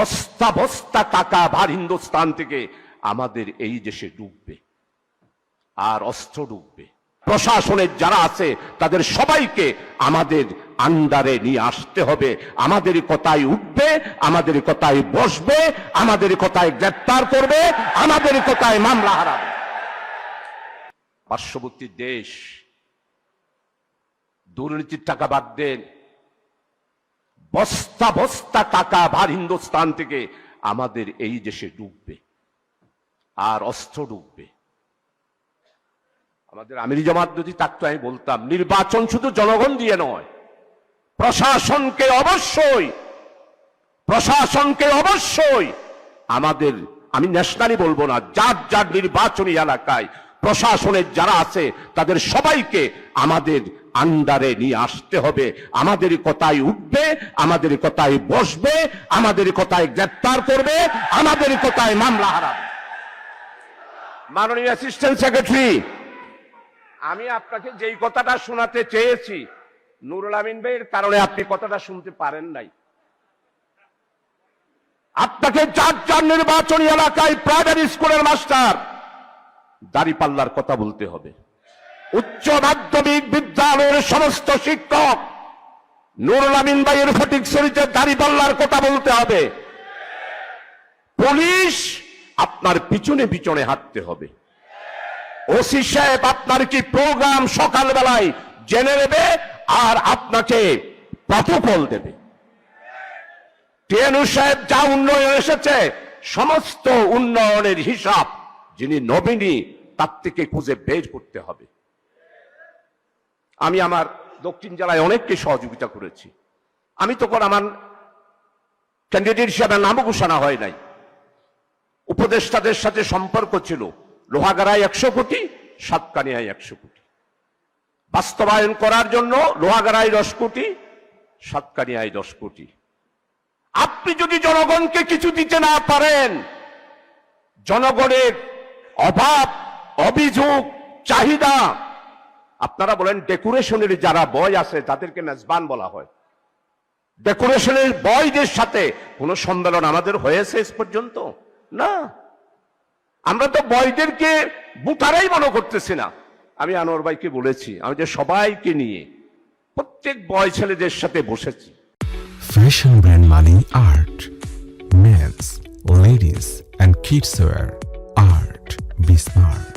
বস্তা বস্তা টাকা ভার হিন্দুস্তান থেকে আমাদের এই দেশে ঢুকবে আর অস্ত্র ঢুকবে। প্রশাসনের যারা আছে তাদের সবাইকে আমাদের আন্ডারে নিয়ে আসতে হবে। আমাদের কথায় উঠবে, আমাদের কথায় বসবে, আমাদের কথায় গ্রেপ্তার করবে, আমাদের কথায় মামলা হারাবে। পার্শ্ববর্তী দেশ দুর্নীতির টাকা বাদ দেন, বস্তা বস্তা টাকা ভার হিন্দুস্তান থেকে আমাদের এই দেশে ঢুকবে আর অস্ত্র ঢুকবে। আমাদের আমিরি জামাত যদি থাকতো আমি বলতাম নির্বাচন শুধু জনগণ দিয়ে নয়, প্রশাসনকে অবশ্যই আমাদের, আমি ন্যাশনালি বলবো না, যার যার নির্বাচনী এলাকায় প্রশাসনের যারা আছে তাদের সবাইকে আমাদের আন্ডারে নিয়ে আসতে হবে। আমাদের কথায় উঠবে, আমাদের কথায় বসবে, আমাদের কথায় গ্রেপ্তার করবে, আমাদের কথায় মামলা হারাবে। মাননীয় অ্যাসিস্ট্যান্ট সেক্রেটারি, আমি আপনাকে যেই কথাটা শোনাতে চেয়েছি নুরুল আমিন ভাইয়ের কারণে আপনি কথাটা শুনতে পারেন নাই। আপনাকে যার যার নির্বাচনী এলাকায় প্রাইমারি স্কুলের মাস্টার দাঁড়িপাল্লার কথা বলতে হবে। উচ্চ মাধ্যমিক বিদ্যালয়ের সমস্ত শিক্ষক নুরুল আমিন ভাইয়ের ফটিকছড়িতে দাঁড়িপাল্লার কথা বলতে হবে। পুলিশ আপনার পিছনে পিছনে হাঁটতে হবে। ওসি সাহেব আপনার কি প্রোগ্রাম সকালবেলায় জেনে নেবে আর আপনাকে প্রটোকল দেবে। টিএনউ সাহেব যা উন্নয়ন এসেছে সমস্ত উন্নয়নের হিসাব যিনি নবীনী তার থেকে খুঁজে বের করতে হবে। আমি আমার দক্ষিণ জেলায় অনেককে সহযোগিতা করেছি। আমি তখন আমার ক্যান্ডিডেট হিসাবে নাম ঘোষণা হয় নাই, উপদেষ্টাদের সাথে সম্পর্ক ছিল। লোহাগাড়ায় 100 কোটি, সাতকানিয়ায় 100 কোটি বাস্তবায়ন করার জন্য, লোহাগাড়ায় 10 কোটি, সাতকানিয়ায় 10 কোটি। আপনি যদি জনগণকে কিছু দিতে না পারেন, জনগণের অভাব, অভিযোগ, চাহিদা, আপনারা বলেন ডেকোরেশনের যারা বয় আছে তাদেরকে মেজবান বলা হয়। ডেকোরেশনের বয়দের সাথে কোন সম্মেলন আমাদের হয়েছে এ পর্যন্ত না। আমরা তো বয়দেরকে বুটারাই মনে করতেছি না। আমি আনোয়ার ভাইকে বলেছি, আমি যে সবাইকে নিয়ে প্রত্যেক বয় ছেলেদের সাথে বসেছি। Fashion brand Mani Art, men's, ladies and kids wear. Art, be smart.